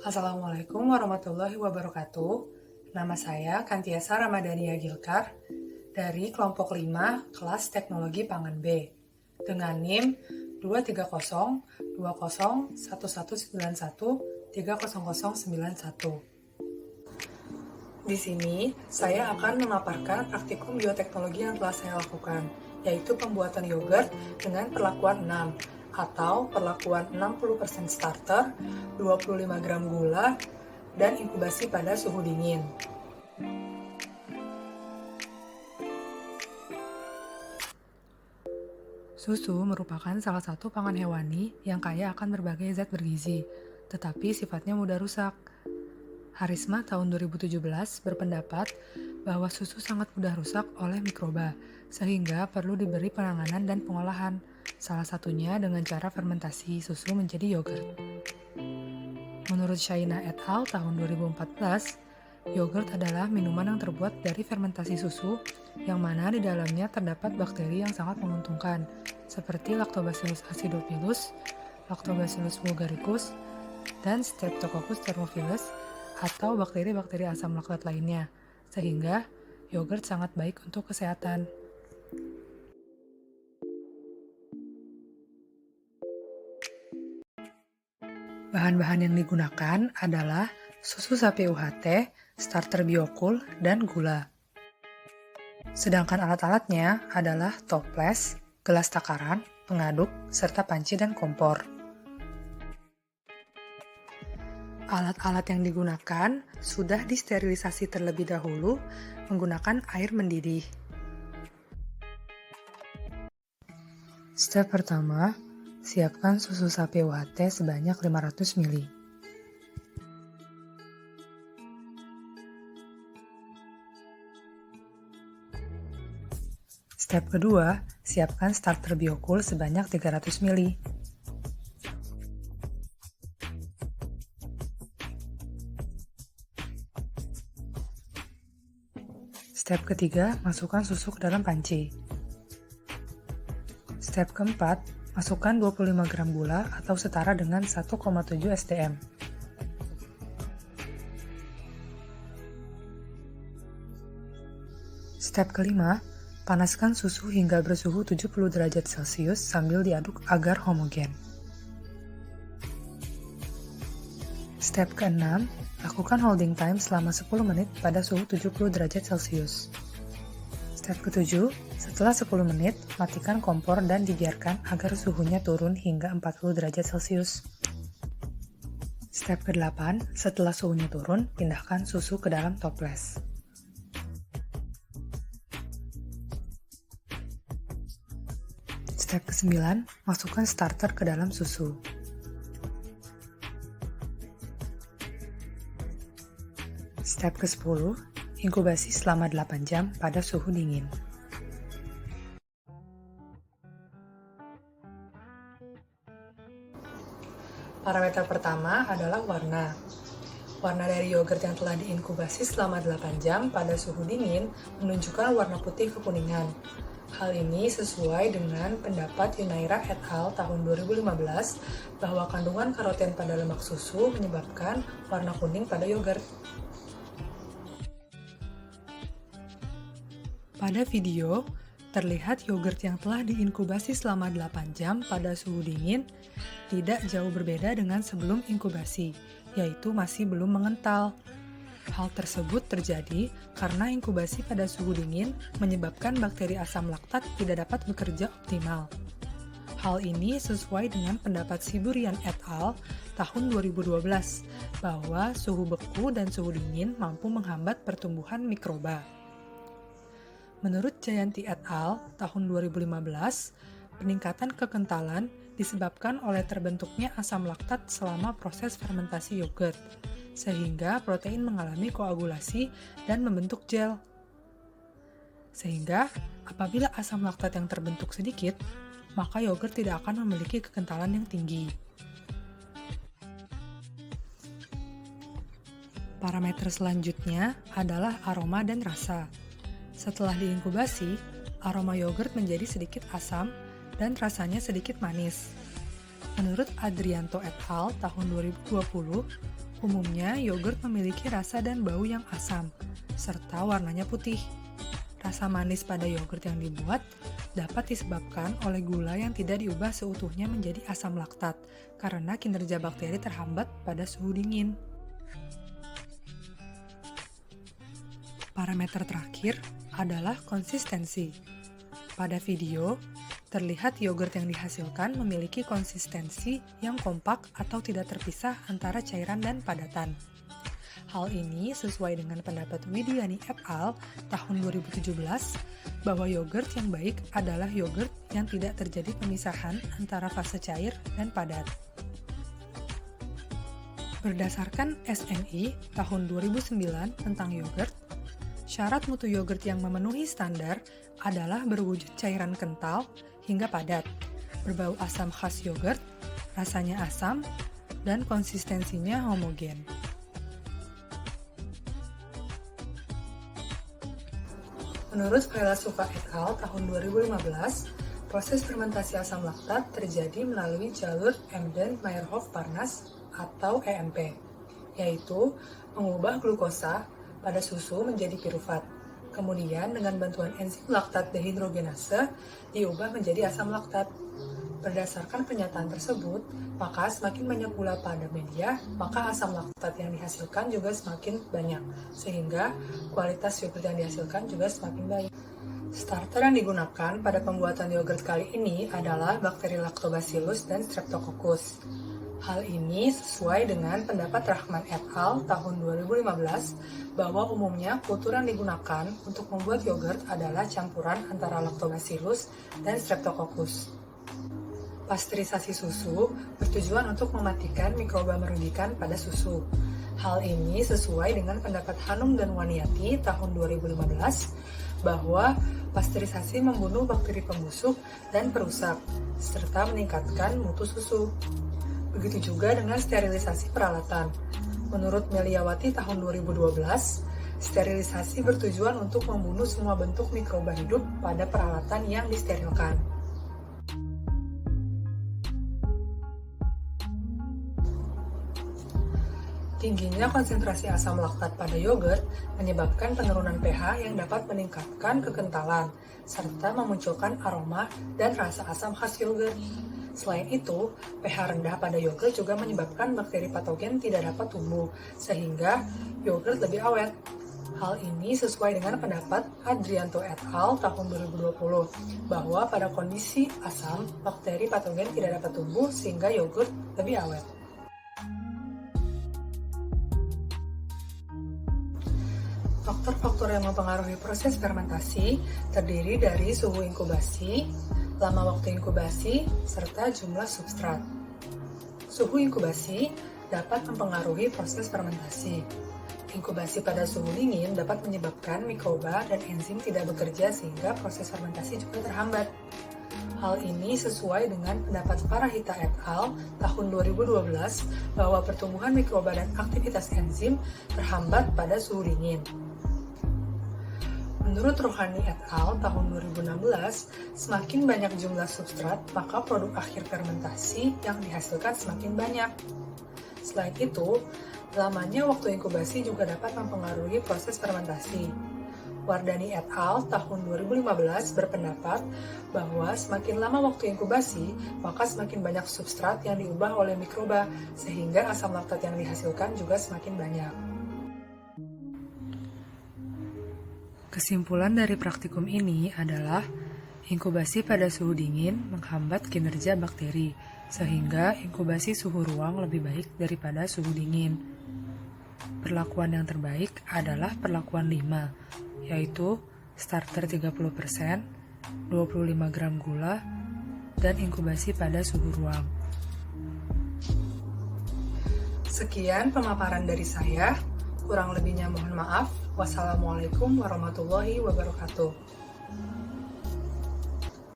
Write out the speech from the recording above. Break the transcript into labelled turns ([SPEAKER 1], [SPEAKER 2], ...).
[SPEAKER 1] Assalamualaikum warahmatullahi wabarakatuh. Nama saya Kantiasa Ramadhania Gilkar dari kelompok 5 kelas Teknologi Pangan B dengan NIM 230201191300091. Di sini, saya akan memaparkan praktikum bioteknologi yang telah saya lakukan, yaitu pembuatan yogurt dengan perlakuan 6, atau perlakuan 60% starter, 25 gram gula, dan inkubasi pada suhu dingin. Susu merupakan salah satu pangan hewani yang kaya akan berbagai zat bergizi, tetapi sifatnya mudah rusak. Harisma tahun 2017 berpendapat bahwa susu sangat mudah rusak oleh mikroba, sehingga perlu diberi penanganan dan pengolahan, salah satunya dengan cara fermentasi susu menjadi yogurt. Menurut Shaina et al. Tahun 2014, yogurt adalah minuman yang terbuat dari fermentasi susu, yang mana di dalamnya terdapat bakteri yang sangat menguntungkan, seperti Lactobacillus acidophilus, Lactobacillus bulgaricus, dan Streptococcus thermophilus, atau bakteri-bakteri asam laktat lainnya, sehingga yogurt sangat baik untuk kesehatan. Bahan-bahan yang digunakan adalah susu sapi UHT, starter Biocool, dan gula. Sedangkan alat-alatnya adalah toples, gelas takaran, pengaduk, serta panci dan kompor. Alat-alat yang digunakan sudah disterilisasi terlebih dahulu menggunakan air mendidih. Step pertama, siapkan susu sapi UHT sebanyak 500 ml. Step kedua, siapkan starter Biocool sebanyak 300 ml. Step ketiga, masukkan susu ke dalam panci. Step keempat, masukkan 25 gram gula atau setara dengan 1,7 SDM. Step kelima, panaskan susu hingga bersuhu 70 derajat Celcius sambil diaduk agar homogen. Step keenam, lakukan holding time selama 10 menit pada suhu 70 derajat Celcius. Step ketujuh, setelah 10 menit, matikan kompor dan dibiarkan agar suhunya turun hingga 40 derajat Celcius. Step ke-8, setelah suhunya turun, pindahkan susu ke dalam toples. Step ke-9, masukkan starter ke dalam susu. Step ke-10, inkubasi selama 8 jam pada suhu dingin. Parameter pertama adalah warna. Warna dari yogurt yang telah diinkubasi selama 8 jam pada suhu dingin menunjukkan warna putih kekuningan. Hal ini sesuai dengan pendapat Yunaira et al. Tahun 2015 bahwa kandungan karoten pada lemak susu menyebabkan warna kuning pada yogurt. Pada video, terlihat yogurt yang telah diinkubasi selama 8 jam pada suhu dingin tidak jauh berbeda dengan sebelum inkubasi, yaitu masih belum mengental. Hal tersebut terjadi karena inkubasi pada suhu dingin menyebabkan bakteri asam laktat tidak dapat bekerja optimal. Hal ini sesuai dengan pendapat Siburian et al. Tahun 2012 bahwa suhu beku dan suhu dingin mampu menghambat pertumbuhan mikroba. Menurut Jayanti et al. Tahun 2015, peningkatan kekentalan disebabkan oleh terbentuknya asam laktat selama proses fermentasi yogurt, sehingga protein mengalami koagulasi dan membentuk gel. Sehingga, apabila asam laktat yang terbentuk sedikit, maka yogurt tidak akan memiliki kekentalan yang tinggi. Parameter selanjutnya adalah aroma dan rasa. Setelah diinkubasi, aroma yogurt menjadi sedikit asam dan rasanya sedikit manis. Menurut Adrianto et al. Tahun 2020, Umumnya, yogurt memiliki rasa dan bau yang asam, serta warnanya putih. Rasa manis pada yogurt yang dibuat dapat disebabkan oleh gula yang tidak diubah seutuhnya menjadi asam laktat, karena kinerja bakteri terhambat pada suhu dingin. Parameter terakhir adalah konsistensi. Pada video, terlihat yogurt yang dihasilkan memiliki konsistensi yang kompak atau tidak terpisah antara cairan dan padatan. Hal ini sesuai dengan pendapat Widiani et al. Tahun 2017 bahwa yogurt yang baik adalah yogurt yang tidak terjadi pemisahan antara fase cair dan padat. Berdasarkan SNI tahun 2009 tentang yogurt, syarat mutu yogurt yang memenuhi standar adalah berwujud cairan kental hingga padat, berbau asam khas yogurt, rasanya asam, dan konsistensinya homogen. Menurut Vela Suka et al. Tahun 2015, proses fermentasi asam laktat terjadi melalui jalur Embden-Meyerhof-Parnas atau EMP, yaitu mengubah glukosa pada susu menjadi pirufat. Kemudian dengan bantuan enzim laktat dehidrogenase diubah menjadi asam laktat. Berdasarkan pernyataan tersebut, maka semakin banyak gula pada media, maka asam laktat yang dihasilkan juga semakin banyak, sehingga kualitas yogurt yang dihasilkan juga semakin baik. Starter yang digunakan pada pembuatan yogurt kali ini adalah bakteri Lactobacillus dan Streptococcus. Hal ini sesuai dengan pendapat Rahman et al. Tahun 2015 bahwa umumnya kultur yang digunakan untuk membuat yogurt adalah campuran antara Lactobacillus dan Streptococcus. Pasteurisasi susu bertujuan untuk mematikan mikroba merugikan pada susu. Hal ini sesuai dengan pendapat Hanum dan Waniati tahun 2015 bahwa pasteurisasi membunuh bakteri pembusuk dan perusak, serta meningkatkan mutu susu. Begitu juga dengan sterilisasi peralatan. Menurut Meliawati tahun 2012, sterilisasi bertujuan untuk membunuh semua bentuk mikroba hidup pada peralatan yang disterilkan. Tingginya konsentrasi asam laktat pada yogurt menyebabkan penurunan pH yang dapat meningkatkan kekentalan, serta memunculkan aroma dan rasa asam khas yogurt. Selain itu, pH rendah pada yogurt juga menyebabkan bakteri patogen tidak dapat tumbuh, sehingga yogurt lebih awet. Hal ini sesuai dengan pendapat Adrianto et al. Tahun 2020, bahwa pada kondisi asam, bakteri patogen tidak dapat tumbuh sehingga yogurt lebih awet. Faktor-faktor yang mempengaruhi proses fermentasi terdiri dari suhu inkubasi, lama waktu inkubasi, serta jumlah substrat. Suhu inkubasi dapat mempengaruhi proses fermentasi. Inkubasi pada suhu dingin dapat menyebabkan mikroba dan enzim tidak bekerja sehingga proses fermentasi juga terhambat. Hal ini sesuai dengan pendapat Farahita et al. Tahun 2012 bahwa pertumbuhan mikroba dan aktivitas enzim terhambat pada suhu dingin. Menurut Rohani et al. Tahun 2016, semakin banyak jumlah substrat, maka produk akhir fermentasi yang dihasilkan semakin banyak. Selain itu, lamanya waktu inkubasi juga dapat mempengaruhi proses fermentasi. Wardani et al. Tahun 2015 berpendapat bahwa semakin lama waktu inkubasi, maka semakin banyak substrat yang diubah oleh mikroba, sehingga asam laktat yang dihasilkan juga semakin banyak. Kesimpulan dari praktikum ini adalah inkubasi pada suhu dingin menghambat kinerja bakteri, sehingga inkubasi suhu ruang lebih baik daripada suhu dingin. Perlakuan yang terbaik adalah perlakuan 5, yaitu starter 30%, 25 gram gula, dan inkubasi pada suhu ruang. Sekian pemaparan dari saya. Kurang lebihnya mohon maaf. Wassalamualaikum warahmatullahi wabarakatuh.